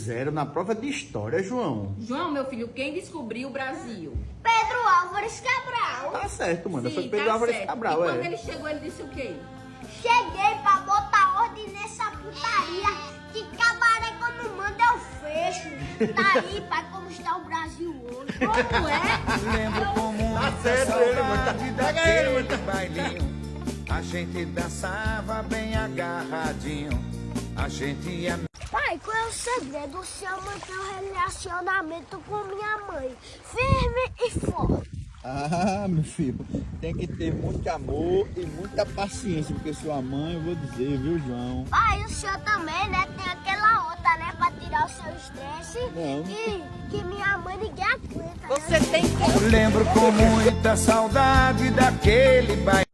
0 na prova de história, João. João, meu filho, quem descobriu o Brasil? Pedro Álvares Cabral. Tá certo, mano. Foi Sim, Pedro tá Álvares certo. Cabral, E quando é. ele chegou, ele disse o quê? Cheguei pra botar ordem nessa putaria. Que cabaré quando manda eu fecho. Tá aí, pai, como está o Brasil hoje. Como é? Lembro com muita certo ele, mano. saudade Pega ele, daquele bailinho. A gente dançava bem agarradinho. A gente ia... Pai, qual é o segredo do seu manter um relacionamento com minha mãe? Firme e forte. Ah, meu filho, tem que ter muito amor e muita paciência, porque sua mãe, eu vou dizer, viu, João? Pai, o senhor também, né? Tem aquela outra, né? Pra tirar o seu estresse. Não. E que minha mãe ninguém aguenta. Você tem que... Lembro com muita saudade daquele baile.